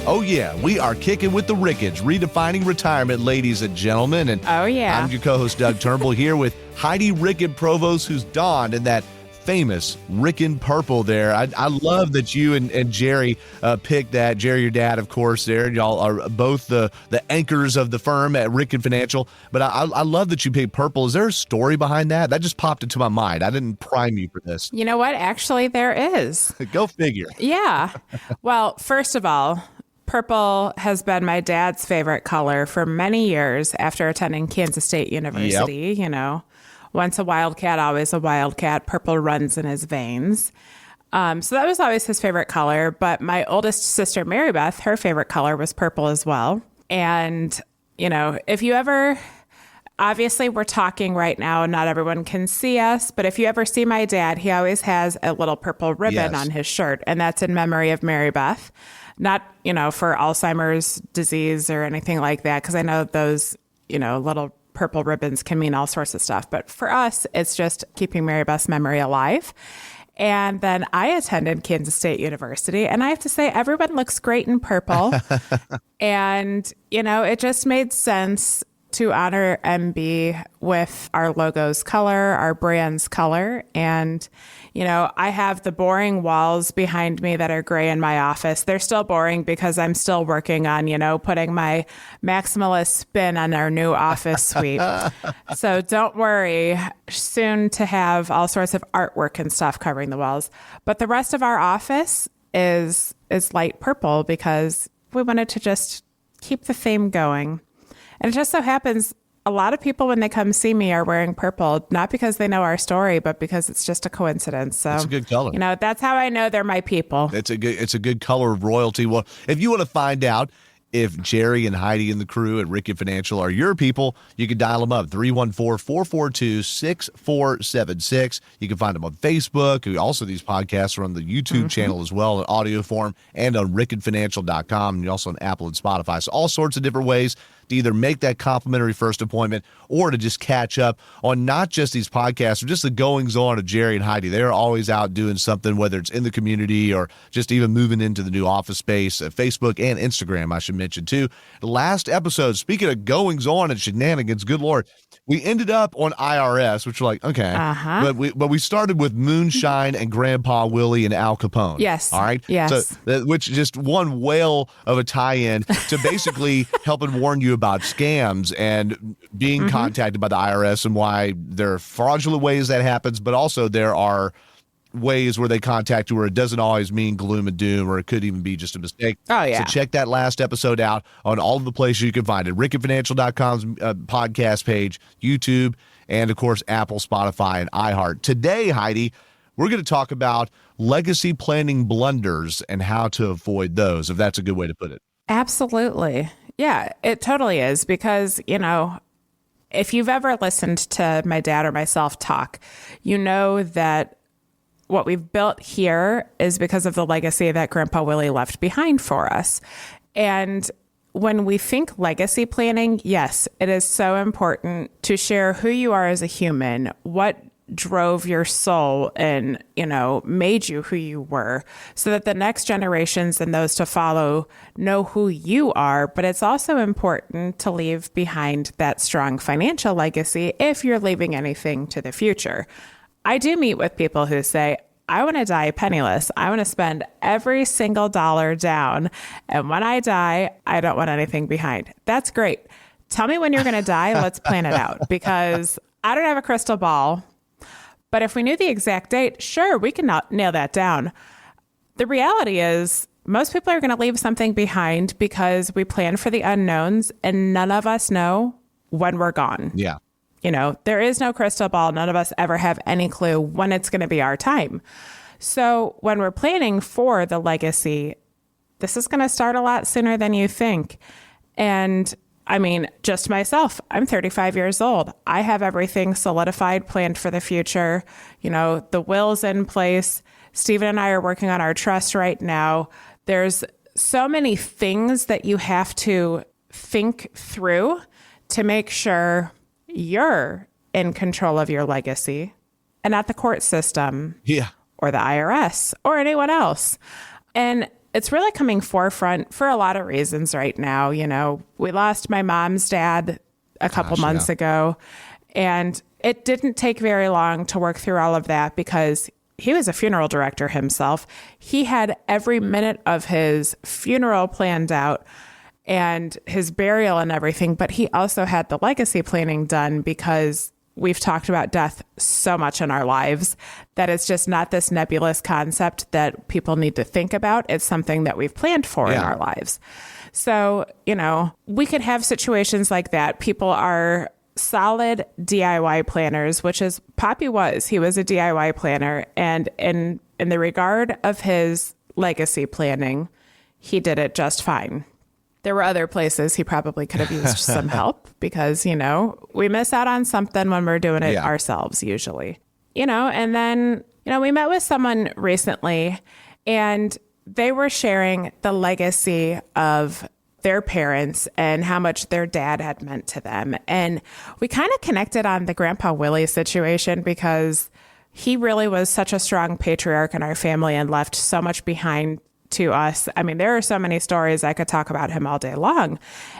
Oh, yeah, we are kicking with the Rickens, redefining retirement, ladies and gentlemen. And oh, yeah. I'm your co-host, Doug Turnbull, here with Heidi Ricken-Provost, who's donned in that famous Ricken purple there. I love that you and Jerry picked that. Jerry, your dad, of course, there. Y'all are both the anchors of the firm at Ricken Financial. But I love that you picked purple. Is there a story behind that? That just popped into my mind. I didn't prime you for this. You know what? Actually, there is. Go figure. Yeah. Well, first of all, purple has been my dad's favorite color for many years after attending Kansas State University. Yep. You know, once a Wildcat, always a Wildcat. Purple runs in his veins. So that was always his favorite color. But my oldest sister, Mary Beth, her favorite color was purple as well. And, you know, if you ever... Obviously, we're talking right now, not everyone can see us, but if you ever see my dad, he always has a little purple ribbon on his shirt, and that's in memory of Mary Beth. Not, you know, for Alzheimer's disease or anything like that, because I know those, you know, little purple ribbons can mean all sorts of stuff. But for us, it's just keeping Mary Beth's memory alive. And then I attended Kansas State University, and I have to say, everyone looks great in purple. And, you know, it just made sense to honor MB with our logo's color, our brand's color. And, you know, I have the boring walls behind me that are gray in my office. They're still boring because I'm still working on, you know, putting my maximalist spin on our new office suite. So don't worry, soon to have all sorts of artwork and stuff covering the walls. But the rest of our office is light purple because we wanted to just keep the theme going. And it just so happens a lot of people when they come see me are wearing purple, not because they know our story, but because it's just a coincidence. So it's a good color. You know, that's how I know they're my people. It's a good color of royalty. Well, if you want to find out if Jerry and Heidi and the crew at Ricken Financial are your people, you can dial them up, 314-442-6476. You can find them on Facebook. Also, these podcasts are on the YouTube channel as well in audio form and on rickenfinancial.com. And you're also on Apple and Spotify. So all sorts of different ways to either make that complimentary first appointment or to just catch up on not just these podcasts, but just the goings on of Jerry and Heidi. They're always out doing something, whether it's in the community or just even moving into the new office space, Facebook and Instagram, I should mention too. The last episode, speaking of goings on and shenanigans, good Lord, we ended up on IRS, which we're like, okay, but we started with Moonshine and Grandpa Willie and Al Capone. Yes. All right. Yes. So, which just one whale of a tie-in to basically helping warn you about scams and being contacted by the IRS and why there are fraudulent ways that happens, but also there are ways where they contact you where it doesn't always mean gloom and doom, or it could even be just a mistake. Oh, yeah. So check that last episode out on all of the places you can find it. RickenFinancial.com's podcast page, YouTube, and of course, Apple, Spotify, and iHeart. Today, Heidi, we're going to talk about legacy planning blunders and how to avoid those, if that's a good way to put it. Absolutely. Yeah, it totally is. Because, you know, if you've ever listened to my dad or myself talk, you know that what we've built here is because of the legacy that Grandpa Willie left behind for us. And when we think legacy planning, yes, it is so important to share who you are as a human, what drove your soul and, you know, made you who you were, so that the next generations and those to follow know who you are. But it's also important to leave behind that strong financial legacy if you're leaving anything to the future. I do meet with people who say, I want to die penniless. I want to spend every single dollar down. And when I die, I don't want anything behind. That's great. Tell me when you're going to die. Let's plan it out, because I don't have a crystal ball. But if we knew the exact date, sure, we can nail that down. The reality is most people are going to leave something behind because we plan for the unknowns and none of us know when we're gone. Yeah. You know, there is no crystal ball. None of us ever have any clue when it's going to be our time. So when we're planning for the legacy, this is going to start a lot sooner than you think. And I mean, just myself, I'm 35 years old. I have everything solidified, planned for the future. You know, the will's in place. Stephen and I are working on our trust right now. There's so many things that you have to think through to make sure you're in control of your legacy and not the court system or the IRS or anyone else. And it's really coming forefront for a lot of reasons right now. You know, we lost my mom's dad a couple months ago, and it didn't take very long to work through all of that because he was a funeral director himself. He had every minute of his funeral planned out and his burial and everything, but he also had the legacy planning done because we've talked about death so much in our lives that it's just not this nebulous concept that people need to think about. It's something that we've planned for in our lives. So, you know, we could have situations like that. People are solid DIY planners, which is Poppy was. He was a DIY planner. And in the regard of his legacy planning, he did it just fine. There were other places he probably could have used some help because, you know, we miss out on something when we're doing it ourselves usually. You know, and then, you know, we met with someone recently and they were sharing the legacy of their parents and how much their dad had meant to them. And we kind of connected on the Grandpa Willie situation because he really was such a strong patriarch in our family and left so much behind to us. I mean, there are so many stories I could talk about him all day long.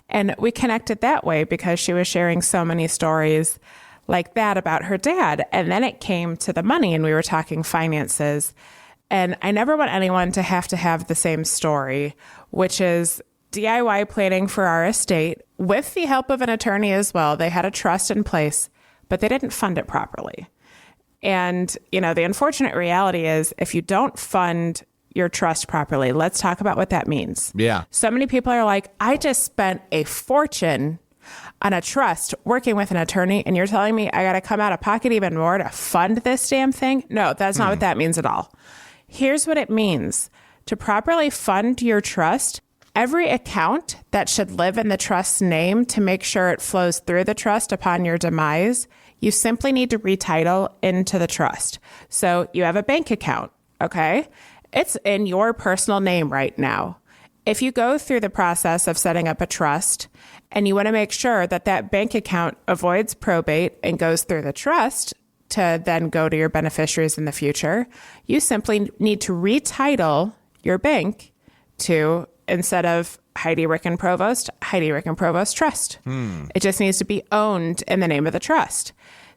And we connected that way because she was sharing so many stories like that about her dad. And then it came to the money and we were talking finances. And I never want anyone to have the same story, which is DIY planning for our estate with the help of an attorney as well. They had a trust in place, but they didn't fund it properly. And, you know, the unfortunate reality is if you don't fund your trust properly, let's talk about what that means. Yeah. So many people are like, I just spent a fortune on a trust working with an attorney, and you're telling me I got to come out of pocket even more to fund this damn thing? No, that's not what that means at all. Here's what it means. To properly fund your trust, every account that should live in the trust's name to make sure it flows through the trust upon your demise, you simply need to retitle into the trust. So you have a bank account, okay? It's in your personal name right now. If you go through the process of setting up a trust and you want to make sure that that bank account avoids probate and goes through the trust to then go to your beneficiaries in the future, you simply need to retitle your bank to, instead of Heidi Ricken-Provost, Heidi Ricken-Provost Trust. It just needs to be owned in the name of the trust.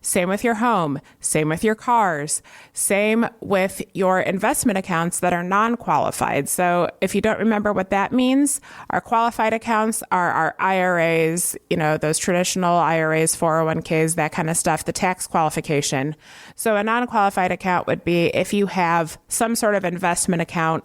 Same with your home, same with your cars, same with your investment accounts that are non-qualified. So if you don't remember what that means, our qualified accounts are our IRAs, you know, those traditional IRAs, 401ks, that kind of stuff, the tax qualification. So a non-qualified account would be if you have some sort of investment account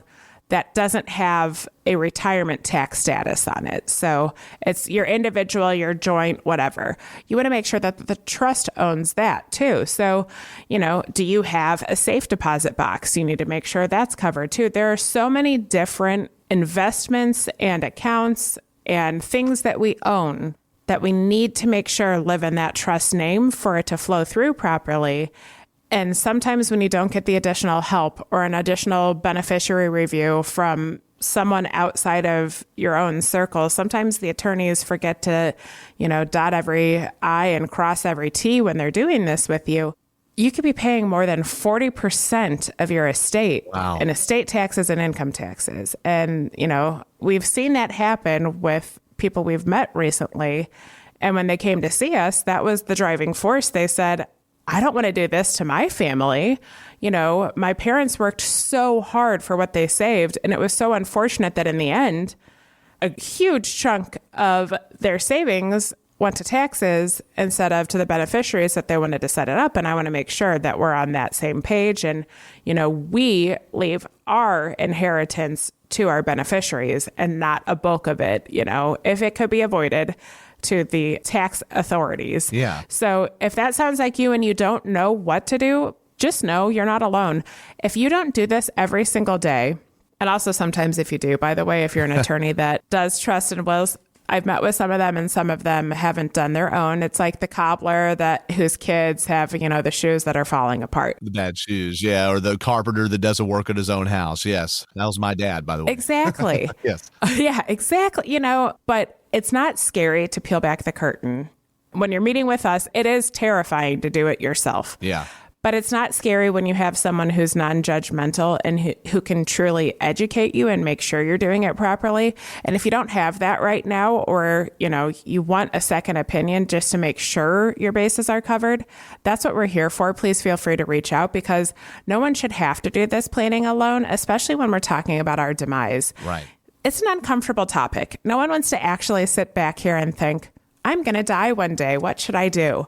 that doesn't have a retirement tax status on it. So it's your individual, your joint, whatever. You want to make sure that the trust owns that too. So, you know, do you have a safe deposit box? You need to make sure that's covered too. There are so many different investments and accounts and things that we own that we need to make sure live in that trust name for it to flow through properly. And sometimes when you don't get the additional help or an additional beneficiary review from someone outside of your own circle, sometimes the attorneys forget to, you know, dot every I and cross every T when they're doing this with you. You could be paying more than 40% of your estate in estate taxes and income taxes. And, you know, we've seen that happen with people we've met recently. And when they came to see us, that was the driving force. They said, I don't want to do this to my family. You know, my parents worked so hard for what they saved, and it was so unfortunate that in the end, a huge chunk of their savings went to taxes instead of to the beneficiaries that they wanted to set it up. And I want to make sure that we're on that same page. And, you know, we leave our inheritance to our beneficiaries and not a bulk of it, you know, if it could be avoided, to the tax authorities. Yeah. So if that sounds like you and you don't know what to do, just know you're not alone. If you don't do this every single day, and also sometimes if you do, by the way, if you're an attorney that does trust and wills, I've met with some of them and some of them haven't done their own. It's like the cobbler whose kids have, you know, the shoes that are falling apart. The bad shoes. Yeah. Or the carpenter that doesn't work at his own house. Yes. That was my dad, by the way. Exactly. Yes. Yeah, exactly. You know, but it's not scary to peel back the curtain. When you're meeting with us, it is terrifying to do it yourself. Yeah. But it's not scary when you have someone who's non-judgmental and who can truly educate you and make sure you're doing it properly. And if you don't have that right now, or, you want a second opinion just to make sure your bases are covered, that's what we're here for. Please feel free to reach out, because no one should have to do this planning alone, especially when we're talking about our demise. Right. It's an uncomfortable topic. No one wants to actually sit back here and think, I'm going to die one day. What should I do?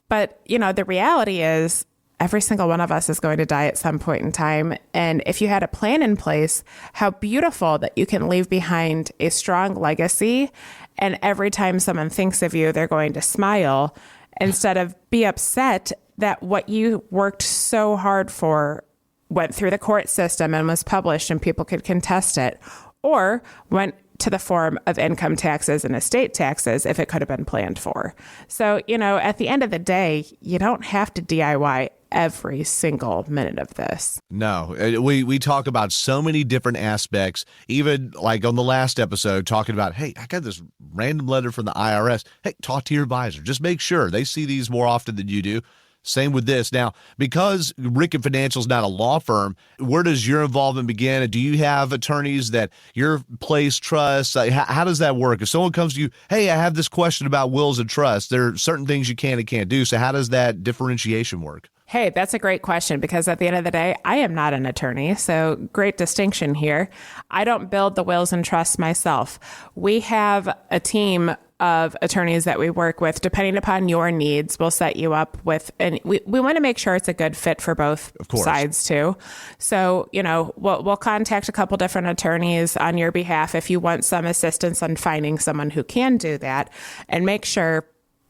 But, the reality is, every single one of us is going to die at some point in time. And if you had a plan in place, how beautiful that you can leave behind a strong legacy. And every time someone thinks of you, they're going to smile instead of be upset that what you worked so hard for went through the court system and was published and people could contest it, or went to the form of income taxes and estate taxes if it could have been planned for. So, at the end of the day, you don't have to DIY every single minute of this. No, we talk about so many different aspects, even like on the last episode, talking about, hey, I got this random letter from the IRS. Hey, talk to your advisor. Just make sure they see these more often than you do. Same with this. Now, because Ricken Financial is not a law firm, where does your involvement begin? Do you have attorneys that your place trusts? How does that work? If someone comes to you, hey, I have this question about wills and trusts, there are certain things you can and can't do. So how does that differentiation work? Hey, that's a great question, because at the end of the day, I am not an attorney. So great distinction here. I don't build the wills and trusts myself. We have a team of attorneys that we work with. Depending upon your needs, we'll set you up with, and we want to make sure it's a good fit for both sides too. So, we'll contact a couple different attorneys on your behalf if you want some assistance on finding someone who can do that, and make sure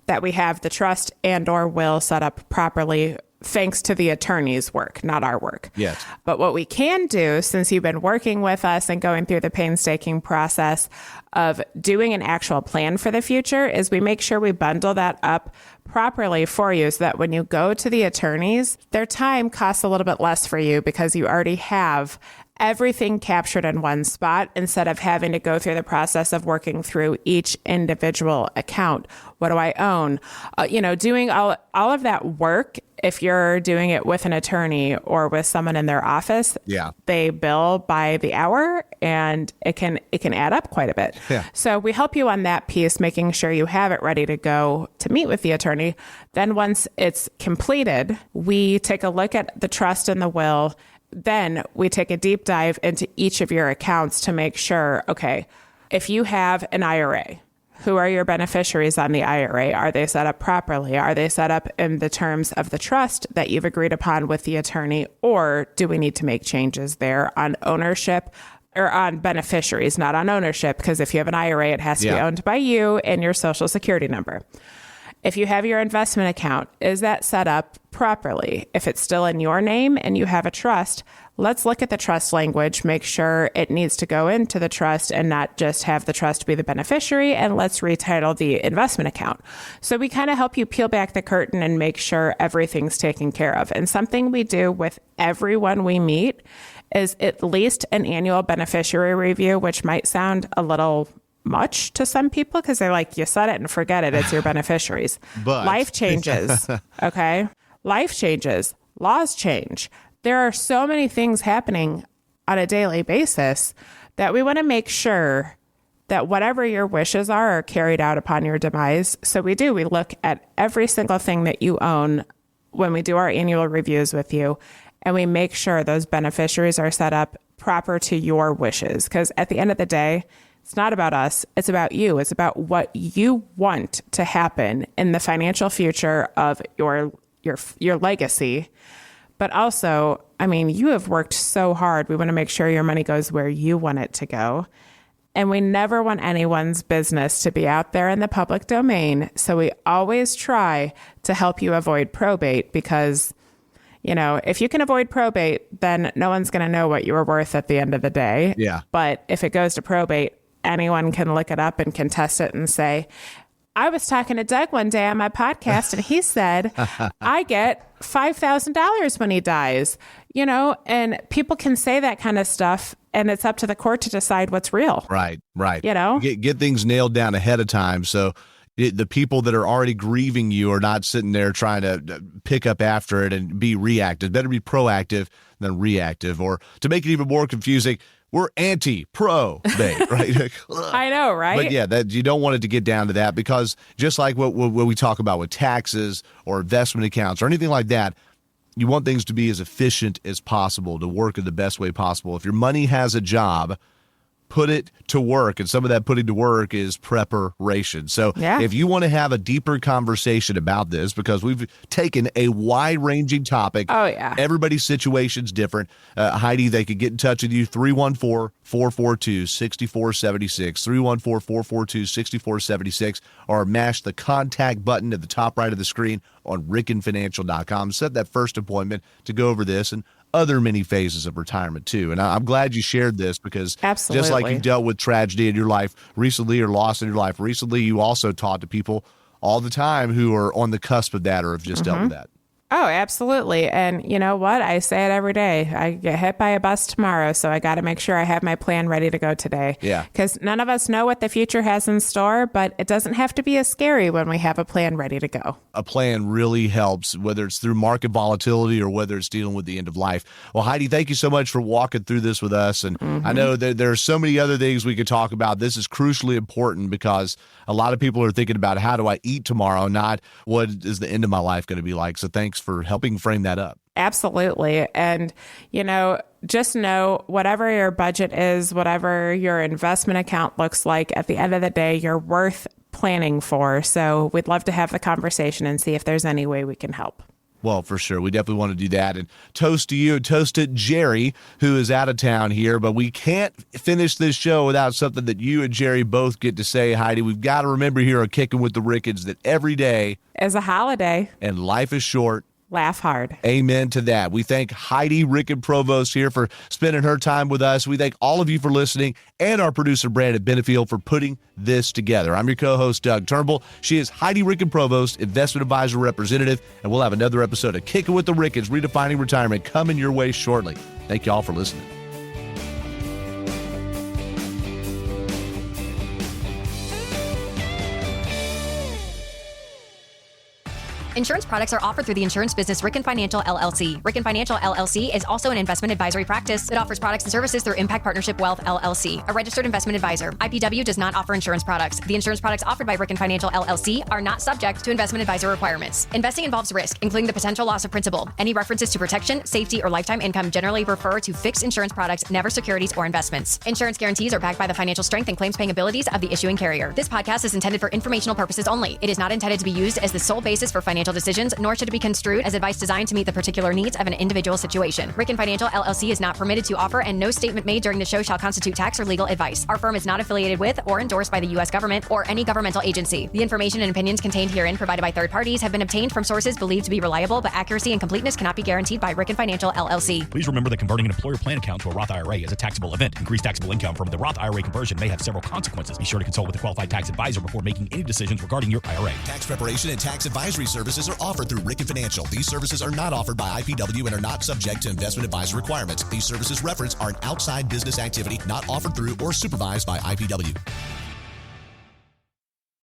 that we have the trust and or will set up properly, thanks to the attorney's work, not our work. Yes. But what we can do, since you've been working with us and going through the painstaking process of doing an actual plan for the future, is we make sure we bundle that up properly for you, so that when you go to the attorneys, their time costs a little bit less for you, because you already have everything captured in one spot, instead of having to go through the process of working through each individual account. What do I own? Doing all of that work. If you're doing it with an attorney or with someone in their office, they bill by the hour, and it can add up quite a bit. Yeah. So we help you on that piece, making sure you have it ready to go to meet with the attorney. Then once it's completed, we take a look at the trust and the will. Then we take a deep dive into each of your accounts to make sure, okay, if you have an IRA, who are your beneficiaries on the IRA? Are they set up properly? Are they set up in the terms of the trust that you've agreed upon with the attorney? Or do we need to make changes there on ownership, or on beneficiaries, not on ownership? Because if you have an IRA, it has to be owned by you and your social security number. If you have your investment account, is that set up properly? If it's still in your name and you have a trust, let's look at the trust language, make sure it needs to go into the trust and not just have the trust be the beneficiary, and let's retitle the investment account. So we kind of help you peel back the curtain and make sure everything's taken care of. And something we do with everyone we meet is at least an annual beneficiary review, which might sound a little much to some people, because they're like, you said it and forget it, it's your beneficiaries. But life changes. Okay. Life changes. Laws change. There are so many things happening on a daily basis that we want to make sure that whatever your wishes are carried out upon your demise. So we look at every single thing that you own when we do our annual reviews with you, and we make sure those beneficiaries are set up proper to your wishes. Because at the end of the day, it's not about us. It's about you. It's about what you want to happen in the financial future of your legacy. But also, I mean, you have worked so hard. We want to make sure your money goes where you want it to go. And we never want anyone's business to be out there in the public domain. So we always try to help you avoid probate, because, if you can avoid probate, then no one's going to know what you were worth at the end of the day. Yeah. But if it goes to probate, anyone can look it up and contest it and say, I was talking to Doug one day on my podcast, and he said, I get $5,000 when he dies, and people can say that kind of stuff, and it's up to the court to decide what's real. Right. Get Get things nailed down ahead of time. So The people that are already grieving you are not sitting there trying to pick up after it and be reactive. Better be proactive than reactive. Or to make it even more confusing, we're anti-probate, right? I know, right? But yeah, that you don't want it to get down to that, because just like what we talk about with taxes or investment accounts or anything like that, you want things to be as efficient as possible, to work in the best way possible. If your money has a job, put it to work. And some of that putting to work is preparation. So if you want to have a deeper conversation about this, because we've taken a wide-ranging topic. Oh, yeah. Everybody's situation's different. Heidi, they could get in touch with you, 314-442-6476, 314-442-6476, or mash the contact button at the top right of the screen on rickenfinancial.com. Set that first appointment to go over this and other many phases of retirement too. And I'm glad you shared this, because Absolutely. just like you dealt with tragedy in your life recently or loss in your life recently, you also talk to people all the time who are on the cusp of that or have just dealt with that. Oh, absolutely. And you know what? I say it every day. I get hit by a bus tomorrow, so I got to make sure I have my plan ready to go today. Yeah. Because none of us know what the future has in store, but it doesn't have to be as scary when we have a plan ready to go. A plan really helps, whether it's through market volatility or whether it's dealing with the end of life. Well, Heidi, thank you so much for walking through this with us. And I know that there are so many other things we could talk about. This is crucially important, because a lot of people are thinking about, how do I eat tomorrow, not what is the end of my life going to be like. So thanks for helping frame that up. Absolutely. And, just know whatever your budget is, whatever your investment account looks like, at the end of the day, you're worth planning for. So we'd love to have the conversation and see if there's any way we can help. Well, for sure. We definitely want to do that. And toast to you, toast to Jerry, who is out of town here. But we can't finish this show without something that you and Jerry both get to say, Heidi. We've got to remember here on Kicking with the Rickens that every day is a holiday and life is short. Laugh hard. Amen to that. We thank Heidi Ricken-Provost here for spending her time with us. We thank all of you for listening, and our producer, Brandon Benefield, for putting this together. I'm your co-host, Doug Turnbull. She is Heidi Ricken-Provost, investment advisor representative, and we'll have another episode of Kicking with the Rickens, Redefining Retirement, coming your way shortly. Thank you all for listening. Insurance products are offered through the insurance business Ricken Financial, LLC. Ricken Financial, LLC is also an investment advisory practice that offers products and services through Impact Partnership Wealth, LLC, a registered investment advisor. IPW does not offer insurance products. The insurance products offered by Ricken Financial, LLC are not subject to investment advisor requirements. Investing involves risk, including the potential loss of principal. Any references to protection, safety, or lifetime income generally refer to fixed insurance products, never securities or investments. Insurance guarantees are backed by the financial strength and claims-paying abilities of the issuing carrier. This podcast is intended for informational purposes only. It is not intended to be used as the sole basis for financial decisions, nor should it be construed as advice designed to meet the particular needs of an individual situation. Ricken Financial, LLC is not permitted to offer, and no statement made during the show shall constitute tax or legal advice. Our firm is not affiliated with or endorsed by the U.S. government or any governmental agency. The information and opinions contained herein provided by third parties have been obtained from sources believed to be reliable, but accuracy and completeness cannot be guaranteed by Ricken Financial, LLC. Please remember that converting an employer plan account to a Roth IRA is a taxable event. Increased taxable income from the Roth IRA conversion may have several consequences. Be sure to consult with a qualified tax advisor before making any decisions regarding your IRA. Tax preparation and tax advisory services are offered through Ricken Financial. These services are not offered by IPW and are not subject to investment advisor requirements. These services referenced are an outside business activity not offered through or supervised by IPW.